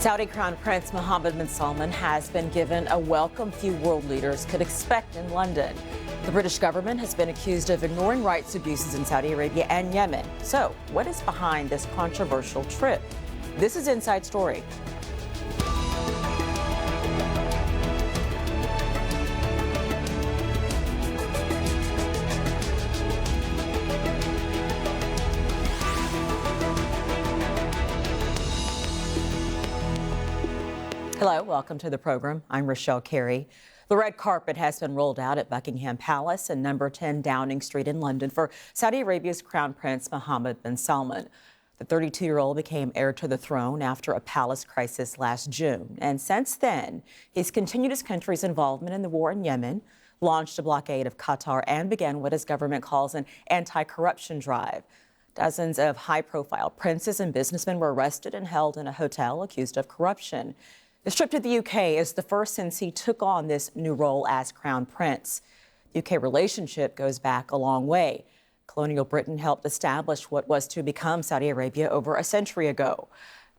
Saudi Crown Prince Mohammed bin Salman has been given a welcome few world leaders could expect in London. The British government has been accused of ignoring rights abuses in Saudi Arabia and Yemen. So, what is behind this controversial trip? This is Inside Story. Hello, welcome to the program. I'm Rochelle Carey. The red carpet has been rolled out at Buckingham Palace and number 10 Downing Street in London for Saudi Arabia's Crown Prince Mohammed bin Salman. The 32-year-old became heir to the throne after a palace crisis last June. And since then, he's continued his country's involvement in the war in Yemen, launched a blockade of Qatar, and began what his government calls an anti-corruption drive. Dozens of high-profile princes and businessmen were arrested and held in a hotel accused of corruption. His trip to the UK is the first since he took on this new role as Crown Prince. The UK relationship goes back a long way. Colonial Britain helped establish what was to become Saudi Arabia over a century ago.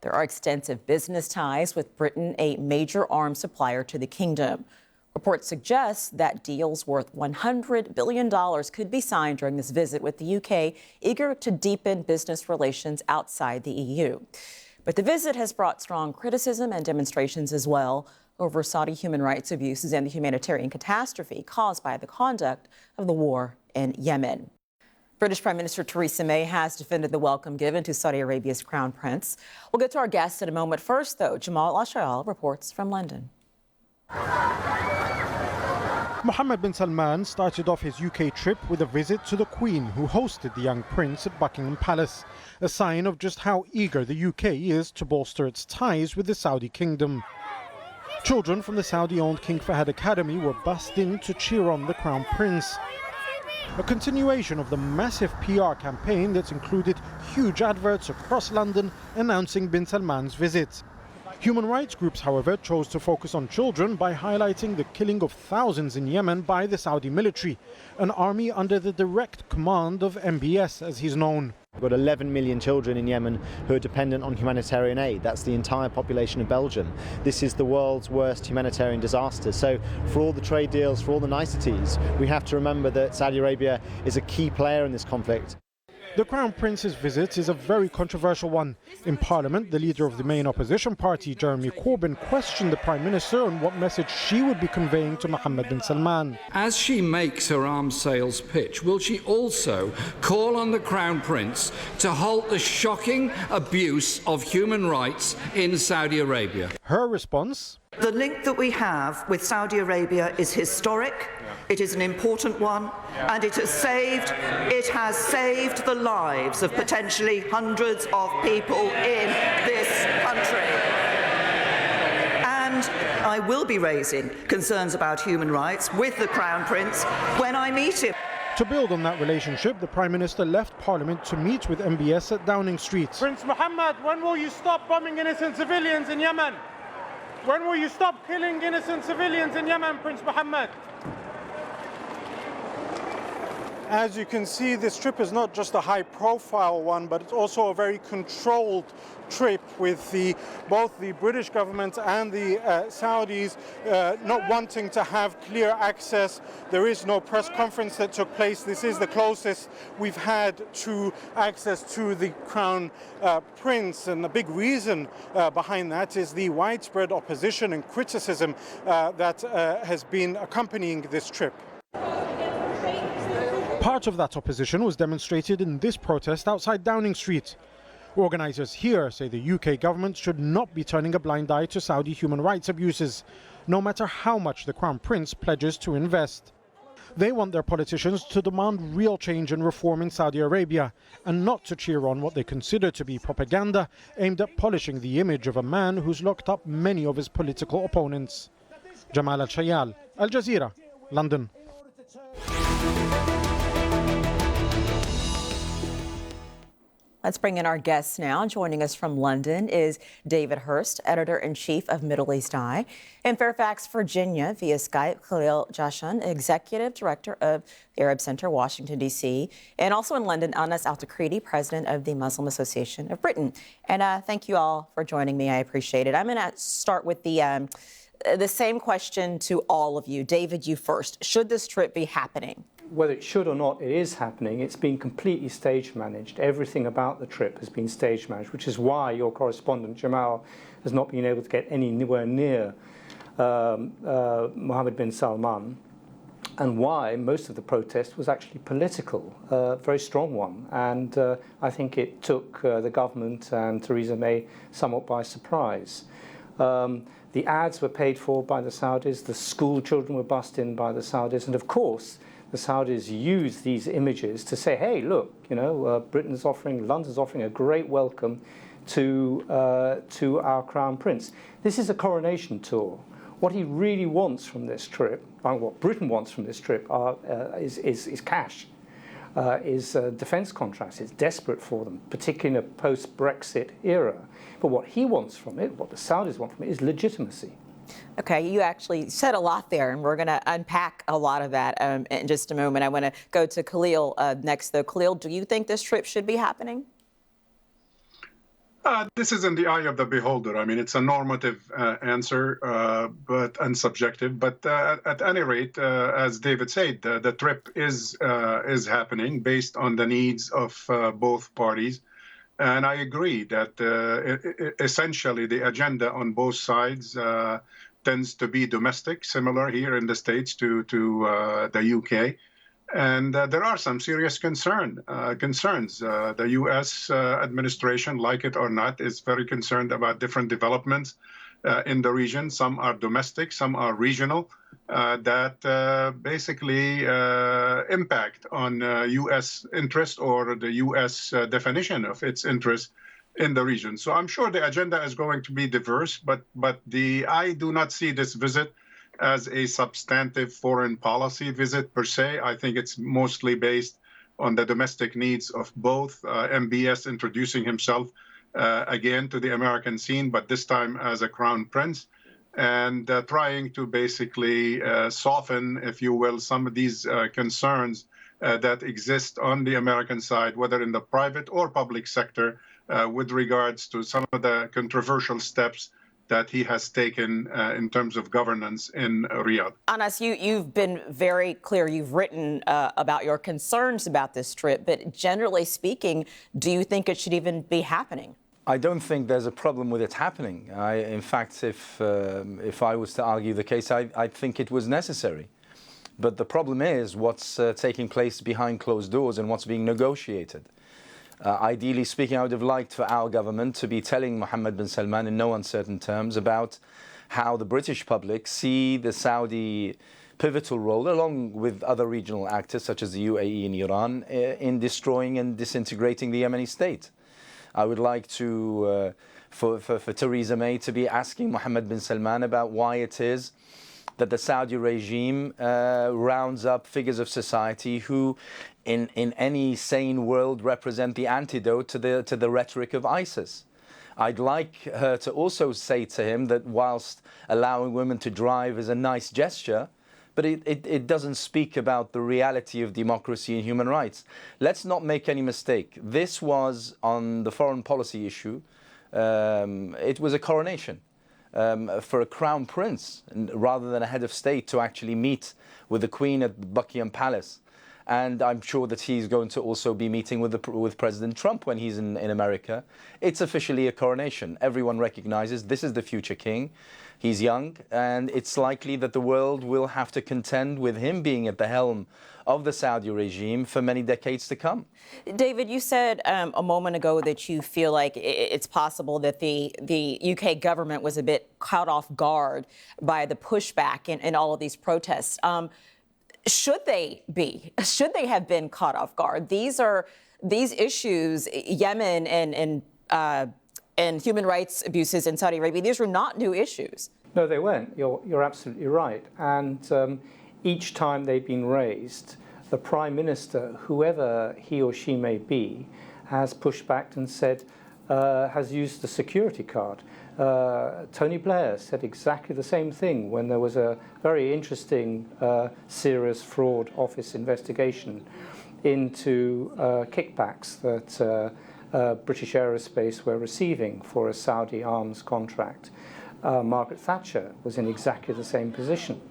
There are extensive business ties with Britain, a major arms supplier to the kingdom. Reports suggest that deals worth $100 billion could be signed during this visit, with the UK eager to deepen business relations outside the EU. But the visit has brought strong criticism and demonstrations as well over Saudi human rights abuses and the humanitarian catastrophe caused by the conduct of the war in Yemen. British Prime Minister Theresa May has defended the welcome given to Saudi Arabia's Crown Prince. We'll get to our guests in a moment. First, though, Jamal Ashayal reports from London. Mohammed bin Salman started off his UK trip with a visit to the Queen, who hosted the young prince at Buckingham Palace, a sign of just how eager the UK is to bolster its ties with the Saudi kingdom. Children from the Saudi-owned King Fahd Academy were bussed in to cheer on the Crown Prince. A continuation of the massive PR campaign that's included huge adverts across London announcing bin Salman's visit. Human rights groups, however, chose to focus on children by highlighting the killing of thousands in Yemen by the Saudi military, an army under the direct command of MBS, as he's known. We've got 11 million children in Yemen who are dependent on humanitarian aid. That's the entire population of Belgium. This is the world's worst humanitarian disaster. So for all the trade deals, for all the niceties, we have to remember that Saudi Arabia is a key player in this conflict. The Crown Prince's visit is a very controversial one. In Parliament, the leader of the main opposition party, Jeremy Corbyn, questioned the Prime Minister on what message she would be conveying to Mohammed bin Salman. As she makes her arms sales pitch, will she also call on the Crown Prince to halt the shocking abuse of human rights in Saudi Arabia? Her response? The link that we have with Saudi Arabia is historic. It is an important one, and it has saved the lives of potentially hundreds of people in this country. And I will be raising concerns about human rights with the Crown Prince when I meet him. To build on that relationship, the Prime Minister left Parliament to meet with MBS at Downing Street. Prince Mohammed, when will you stop bombing innocent civilians in Yemen? When will you stop killing innocent civilians in Yemen, Prince Mohammed? As you can see, this trip is not just a high-profile one, but it's also a very controlled trip with both the British government and the Saudis not wanting to have clear access. There is no press conference that took place. This is the closest we've had to access to the Crown Prince, and a big reason behind that is the widespread opposition and criticism that has been accompanying this trip. Part of that opposition was demonstrated in this protest outside Downing Street. Organisers here say the UK government should not be turning a blind eye to Saudi human rights abuses, no matter how much the Crown Prince pledges to invest. They want their politicians to demand real change and reform in Saudi Arabia, and not to cheer on what they consider to be propaganda aimed at polishing the image of a man who's locked up many of his political opponents. Jamal Ashayal, Al Jazeera, London. Let's bring in our guests now. Joining us from London is David Hurst, Editor-in-Chief of Middle East Eye. In Fairfax, Virginia, via Skype, Khalil Jashan, Executive Director of the Arab Center, Washington, D.C. And also in London, Anas Al-Takriti, President of the Muslim Association of Britain. And thank you all for joining me. I appreciate it. I'm going to start with the same question to all of you. David, you first. Should this trip be happening? Whether it should or not, it is happening. It's been completely stage managed. Everything about the trip has been stage managed, which is why your correspondent, Jamal, has not been able to get anywhere near Mohammed bin Salman, and why most of the protest was actually political, a very strong one. And I think it took the government and Theresa May somewhat by surprise. The ads were paid for by the Saudis, the school children were bussed in by the Saudis, and of course, the Saudis use these images to say, hey, look, London's offering a great welcome to our Crown Prince. This is a coronation tour. What he really wants from this trip, what Britain wants from this trip, is cash, is defence contracts. It's desperate for them, particularly in a post-Brexit era. But what he wants from it, what the Saudis want from it, is legitimacy. Okay, you actually said a lot there, and we're going to unpack a lot of that in just a moment. I want to go to Khalil next, though. Khalil, do you think this trip should be happening? This is in the eye of the beholder. I mean, it's a normative answer, and subjective. But at any rate, as David said, the trip is happening based on the needs of both parties. And I agree that essentially the agenda on both sides tends to be domestic, similar here in the States to the UK. And there are some serious concerns. The U.S. administration, like it or not, is very concerned about different developments in the region. Some are domestic, some are regional, that basically impact on U.S. interest or the U.S. definition of its interest in the region. So I'm sure the agenda is going to be diverse, but I do not see this visit as a substantive foreign policy visit per se. I think it's mostly based on the domestic needs of both. MBS introducing himself again to the American scene, but this time as a crown prince, and trying to basically soften, if you will, some of these concerns that exist on the American side, whether in the private or public sector, with regards to some of the controversial steps that he has taken in terms of governance in Riyadh. Anas, you've been very clear. You've written about your concerns about this trip, but generally speaking, do you think it should even be happening? I don't think there's a problem with it happening. In fact, if I was to argue the case, I think it was necessary. But the problem is what's taking place behind closed doors and what's being negotiated. Ideally speaking, I would have liked for our government to be telling Mohammed bin Salman in no uncertain terms about how the British public see the Saudi pivotal role, along with other regional actors such as the UAE and Iran, in destroying and disintegrating the Yemeni state. I would like to, for Theresa May to be asking Mohammed bin Salman about why it is that the Saudi regime rounds up figures of society who, in any sane world, represent the antidote to the rhetoric of ISIS. I'd like her to also say to him that whilst allowing women to drive is a nice gesture, but it doesn't speak about the reality of democracy and human rights. Let's not make any mistake. This was on the foreign policy issue. It was a coronation. For a crown prince rather than a head of state to actually meet with the Queen at Buckingham Palace. And I'm sure that he's going to also be meeting with President Trump when he's in America. It's officially a coronation. Everyone recognizes this is the future king. He's young, and it's likely that the world will have to contend with him being at the helm of the Saudi regime for many decades to come. David, you said a moment ago that you feel like it's possible that the UK government was a bit caught off guard by the pushback in all of these protests. Should they be? Should they have been caught off guard? These issues, Yemen and human rights abuses in Saudi Arabia, these were not new issues. No, they weren't. You're absolutely right. And each time they've been raised, the Prime Minister, whoever he or she may be, has pushed back and said, has used the security card. Tony Blair said exactly the same thing when there was a very interesting serious fraud office investigation into kickbacks that British Aerospace were receiving for a Saudi arms contract. Margaret Thatcher was in exactly the same position.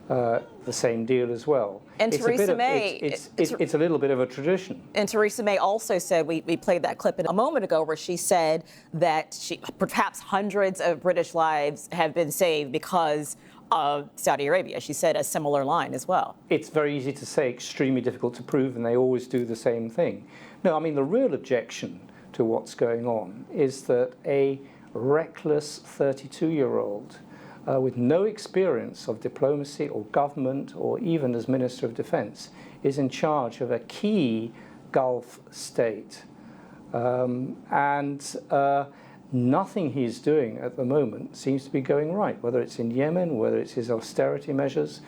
The same deal as well. And it's Theresa May, it's a little bit of a tradition. And Theresa May also said, we played that clip a moment ago where she said that perhaps hundreds of British lives have been saved because of Saudi Arabia. She said a similar line as well. It's very easy to say, extremely difficult to prove, and they always do the same thing. No, I mean, the real objection to what's going on is that a reckless 32-year-old with no experience of diplomacy or government or even as Minister of Defence is in charge of a key Gulf state. Nothing he's doing at the moment seems to be going right, whether it's in Yemen, whether it's his austerity measures,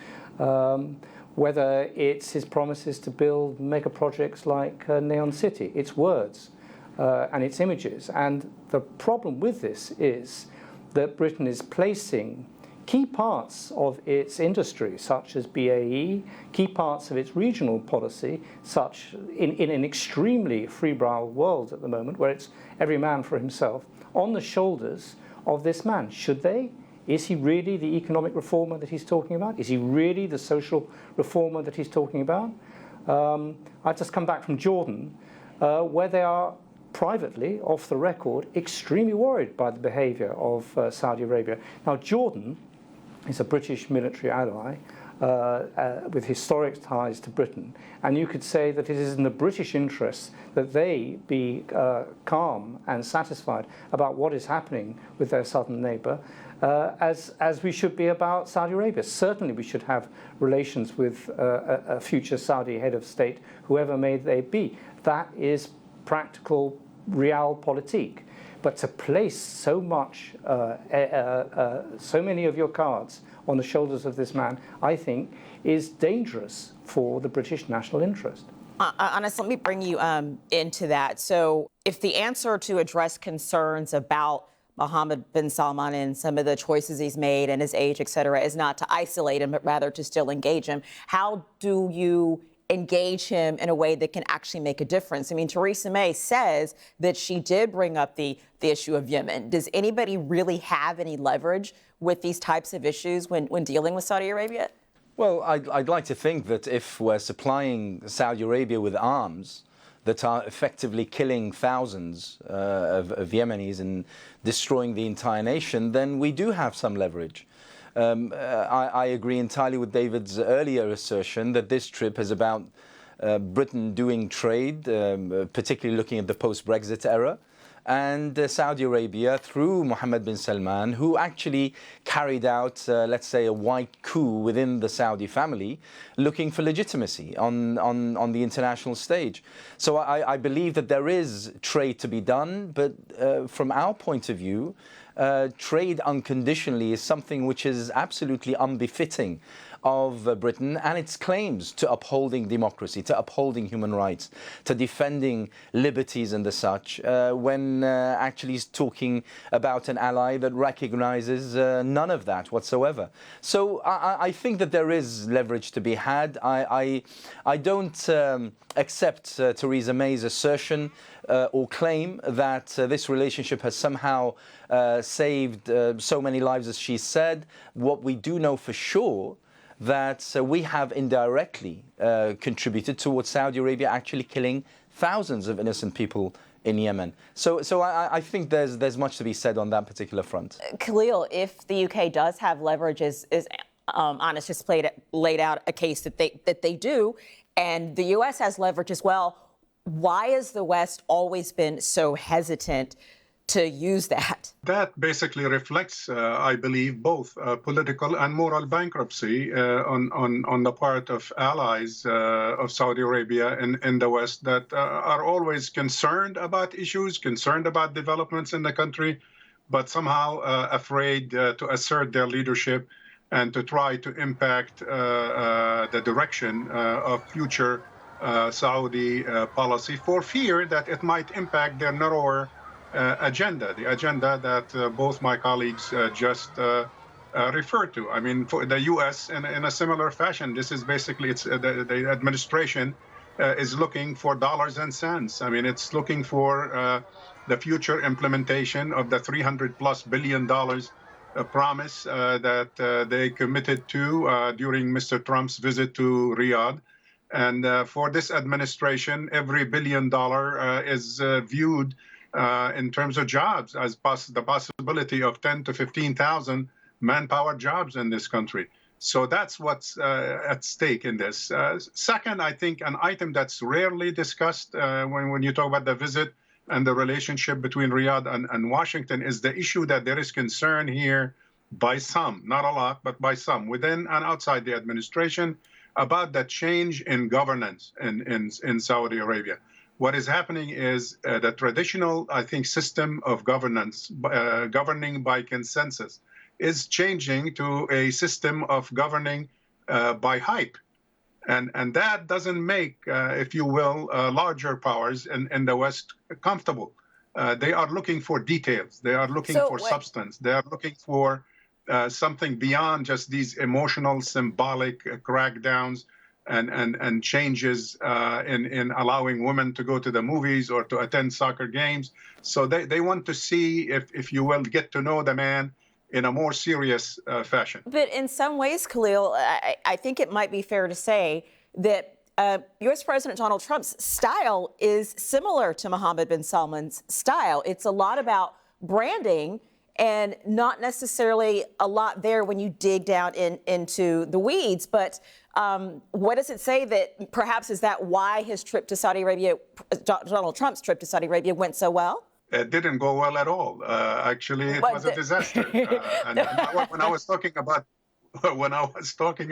whether it's his promises to build mega projects like Neon City. It's words and it's images. And the problem with this is that Britain is placing key parts of its industry, such as BAE, key parts of its regional policy, such in an extremely febrile world at the moment, where it's every man for himself, on the shoulders of this man. Should they? Is he really the economic reformer that he's talking about? Is he really the social reformer that he's talking about? I've just come back from Jordan, where they are privately, off the record, extremely worried by the behavior of Saudi Arabia. Now, Jordan is a British military ally with historic ties to Britain, and you could say that it is in the British interest that they be calm and satisfied about what is happening with their southern neighbour, as we should be about Saudi Arabia. Certainly we should have relations with a future Saudi head of state, whoever may they be. That is practical realpolitik. But to place so much, so many of your cards on the shoulders of this man, I think, is dangerous for the British national interest. Anas, let me bring you into that. So if the answer to address concerns about Mohammed bin Salman and some of the choices he's made and his age, et cetera, is not to isolate him, but rather to still engage him, how do you engage him in a way that can actually make a difference? I mean, Theresa May says that she did bring up the issue of Yemen. Does anybody really have any leverage with these types of issues when dealing with Saudi Arabia? Well, I'd like to think that if we're supplying Saudi Arabia with arms that are effectively killing thousands of Yemenis and destroying the entire nation, then we do have some leverage. I agree entirely with David's earlier assertion that this trip is about Britain doing trade, particularly looking at the post-Brexit era, and Saudi Arabia through Mohammed bin Salman, who actually carried out, let's say, a white coup within the Saudi family, looking for legitimacy on the international stage. So I believe that there is trade to be done, but from our point of view, trade unconditionally is something which is absolutely unbefitting of Britain and its claims to upholding democracy, to upholding human rights, to defending liberties and the such, when actually talking about an ally that recognizes none of that whatsoever. So I think that there is leverage to be had. I don't accept Theresa May's assertion or claim that this relationship has somehow saved so many lives as she said. What we do know for sure that we have indirectly contributed towards Saudi Arabia actually killing thousands of innocent people in Yemen. So I think there's much to be said on that particular front. Khalil, if the UK does have leverage, as Anas just laid out a case that they do, and the US has leverage as well, why has the West always been so hesitant to use that? That basically reflects, I believe, both political and moral bankruptcy on the part of allies of Saudi Arabia in the West that are always concerned about issues, concerned about developments in the country, but somehow afraid to assert their leadership and to try to impact the direction of future Saudi policy for fear that it might impact their narrower agenda, the agenda that both my colleagues just referred to. I mean, for the U.S. in a similar fashion, this is basically the administration is looking for dollars and cents. I mean, it's looking for the future implementation of the $300+ billion promise that they committed to during Mr. Trump's visit to Riyadh. And for this administration, every $1 billion is viewed in terms of jobs as the possibility of 10 to 15,000 manpower jobs in this country. So that's what's at stake in this. Second, I think an item that's rarely discussed when you talk about the visit and the relationship between Riyadh and Washington is the issue that there is concern here by some, not a lot, but by some, within and outside the administration, about the change in governance in Saudi Arabia. What is happening is the traditional, I think, system of governance, governing by consensus, is changing to a system of governing by hype. And that doesn't make, if you will, larger powers in the West comfortable. They are looking for details. They are looking for substance. They are looking for something beyond just these emotional, symbolic crackdowns and changes in allowing women to go to the movies or to attend soccer games. So they want to see, if you will, get to know the man in a more serious fashion. But in some ways, Khalil, I think it might be fair to say that U.S. President Donald Trump's style is similar to Mohammed bin Salman's style. It's a lot about branding and not necessarily a lot there when you dig down into the weeds. But what does it say that perhaps is that why his trip to Saudi Arabia, Donald Trump's trip to Saudi Arabia, went so well? It didn't go well at all. Actually, it was a disaster. And when I was talking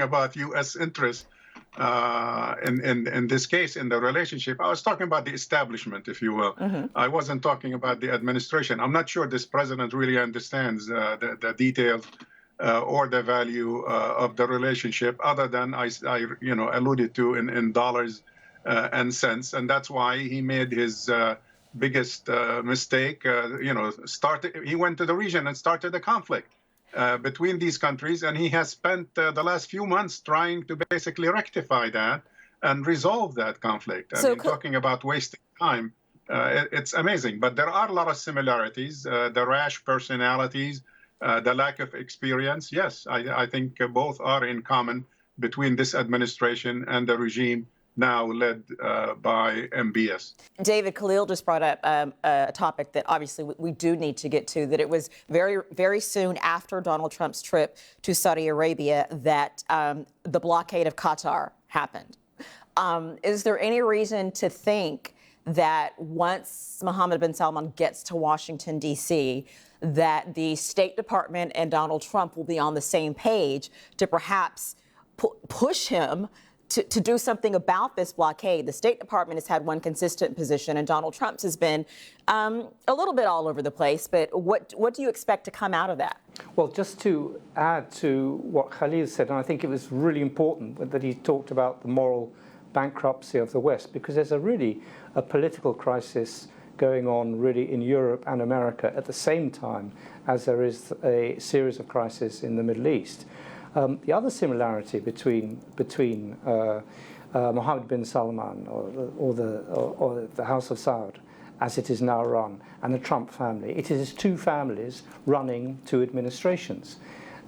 about U.S. interests in this case, in the relationship, I was talking about the establishment, if you will. Mm-hmm. I wasn't talking about the administration. I'm not sure this president really understands the details or the value of the relationship, other than I alluded to in dollars and cents, and that's why he made his biggest mistake. He went to the region and started a conflict between these countries, and he has spent the last few months trying to basically rectify that and resolve that conflict. Talking about wasting time, it's amazing. But there are a lot of similarities, the rash personalities, the lack of experience. Yes, I think both are in common between this administration and the regime now led by MBS. David, Khalil just brought up a topic that obviously we do need to get to, that it was very, very soon after Donald Trump's trip to Saudi Arabia that the blockade of Qatar happened. Is there any reason to think that once Mohammed bin Salman gets to Washington, D.C., that the State Department and Donald Trump will be on the same page to perhaps push him to do something about this blockade? The State Department has had one consistent position, and Donald Trump's has been a little bit all over the place. But what do you expect to come out of that? Well, just to add to what Khalil said, and I think it was really important that he talked about the moral bankruptcy of the West, because there's a political crisis going on really in Europe and America at the same time as there is a series of crises in the Middle East. The other similarity between Mohammed bin Salman or the House of Saud, as it is now run, and the Trump family, it is two families running two administrations.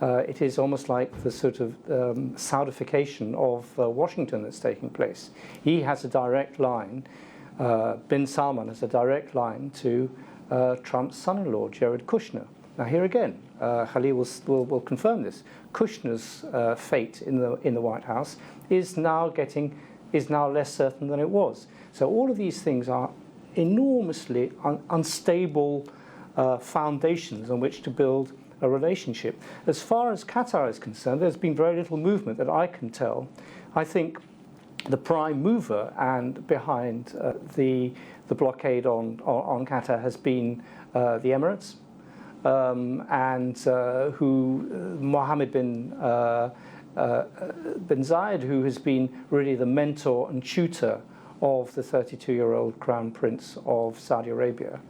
It is almost like the sort of Saudification of Washington that's taking place. He has a direct line, bin Salman has a direct line to Trump's son-in-law, Jared Kushner. Now here again, Khalil will confirm this. Kushner's fate in the White House is now less certain than it was. So all of these things are enormously unstable foundations on which to build a relationship. As far as Qatar is concerned, there's been very little movement that I can tell. I think the prime mover and behind the blockade on Qatar has been the Emirates. Who Mohammed bin Zayed, who has been really the mentor and tutor of the 32-year-old Crown Prince of Saudi Arabia.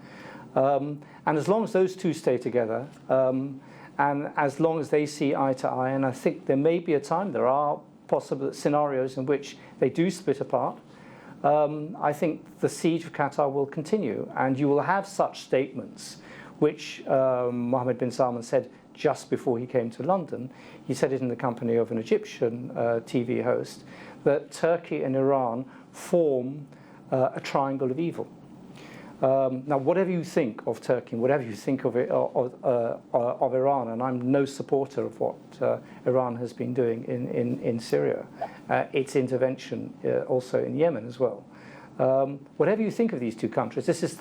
And as long as those two stay together, and as long as they see eye to eye, and I think there may be a time, there are possible scenarios in which they do split apart, I think the siege of Qatar will continue, and you will have such statements which Mohammed bin Salman said just before he came to London. He said it in the company of an Egyptian TV host, that Turkey and Iran form a triangle of evil. Now, whatever you think of Turkey, whatever you think of Iran, and I'm no supporter of what Iran has been doing in Syria, its intervention also in Yemen as well. Whatever you think of these two countries, this is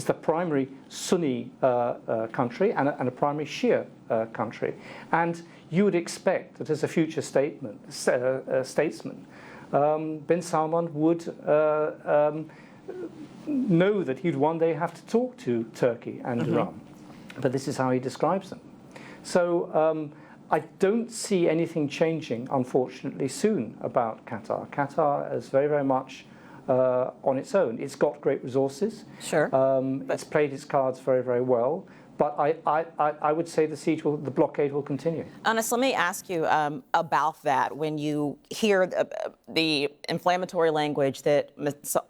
the primary Sunni country and a primary Shia country, and you would expect that as a future statesman, bin Salman would know that he'd one day have to talk to Turkey and Iran, but this is how he describes them. So I don't see anything changing, unfortunately, soon about Qatar. Qatar is very, very much on its own. It's got great resources. Sure. It's played its cards very, very well. But I would say the blockade will continue. Anas, let me ask you about that. When you hear the inflammatory language that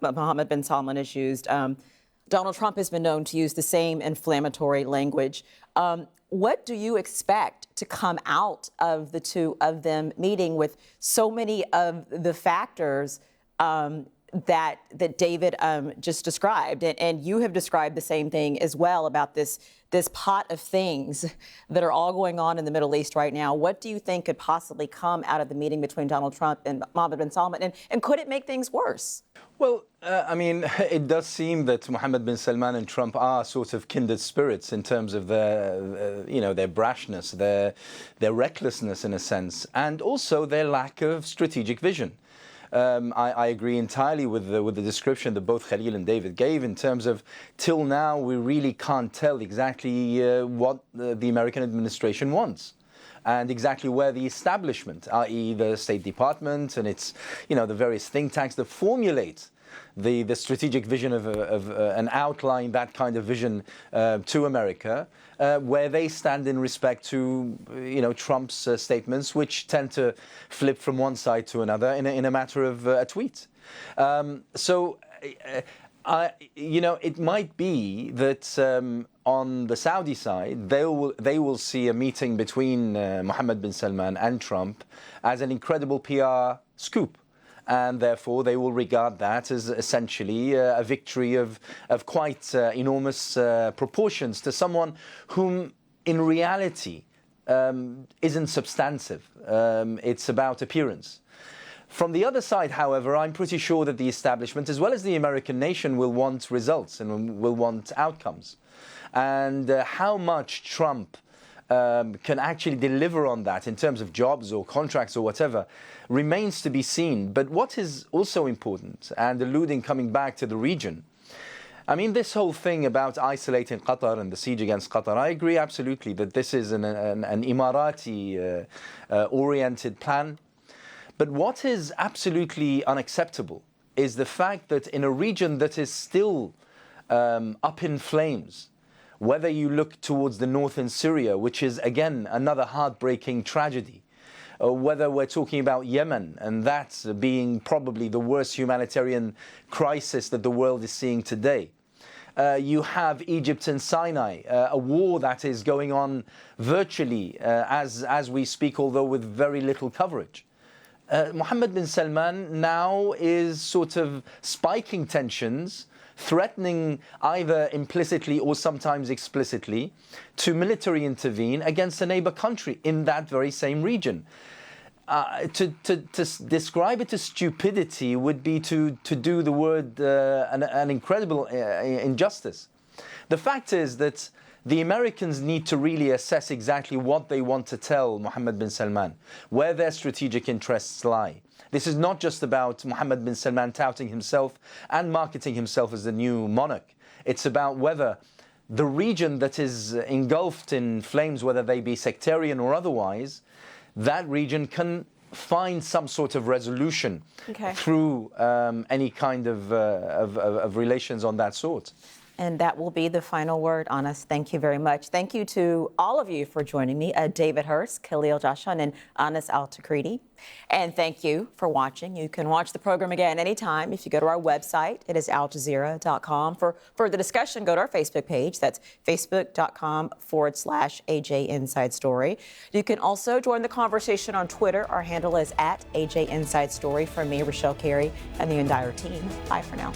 Mohammed bin Salman has used, Donald Trump has been known to use the same inflammatory language. What do you expect to come out of the two of them meeting with so many of the factors that David just described, and you have described the same thing as well about this pot of things that are all going on in the Middle East right now? What do you think could possibly come out of the meeting between Donald Trump and Mohammed bin Salman, and could it make things worse? Well, I mean, it does seem that Mohammed bin Salman and Trump are sort of kindred spirits in terms of their, their brashness, their recklessness in a sense, and also their lack of strategic vision. I agree entirely with the description that both Khalil and David gave in terms of till now we really can't tell exactly what the American administration wants and exactly where the establishment, i.e. the State Department and its, the various think tanks that formulate the strategic vision of and outline that kind of vision to America, where they stand in respect to Trump's statements, which tend to flip from one side to another in a matter of a tweet. It might be that on the Saudi side, they will see a meeting between Mohammed bin Salman and Trump as an incredible PR scoop. And therefore, they will regard that as essentially a victory of quite enormous proportions to someone whom, in reality, isn't substantive. It's about appearance. From the other side, however, I'm pretty sure that the establishment, as well as the American nation, will want results and will want outcomes. And how much Trump can actually deliver on that in terms of jobs or contracts or whatever remains to be seen. But what is also important, and coming back to the region, I mean, this whole thing about isolating Qatar and the siege against Qatar, I agree absolutely that this is an Emirati oriented plan. But what is absolutely unacceptable is the fact that in a region that is still up in flames, whether you look towards the north in Syria, which is again another heartbreaking tragedy, or whether we're talking about Yemen, and that's being probably the worst humanitarian crisis that the world is seeing today. You have Egypt and Sinai, a war that is going on virtually as we speak, although with very little coverage. Mohammed bin Salman now is sort of spiking tensions, threatening either implicitly or sometimes explicitly to military intervene against a neighbor country in that very same region. To describe it as stupidity would be to do the word an incredible injustice. The fact is that the Americans need to really assess exactly what they want to tell Mohammed bin Salman, where their strategic interests lie. This is not just about Mohammed bin Salman touting himself and marketing himself as the new monarch. It's about whether the region that is engulfed in flames, whether they be sectarian or otherwise, that region can find some sort of resolution Okay. through any kind of relations on that sort. And that will be the final word, Anas. Thank you very much. Thank you to all of you for joining me, David Hurst, Khalil Jashan, and Anas Al-Takriti. And thank you for watching. You can watch the program again anytime if you go to our website. It is aljazeera.com. For further discussion, go to our Facebook page. That's facebook.com/AJ Inside Story. You can also join the conversation on Twitter. Our handle is @AJ Inside Story. From me, Rochelle Carey, and the entire team. Bye for now.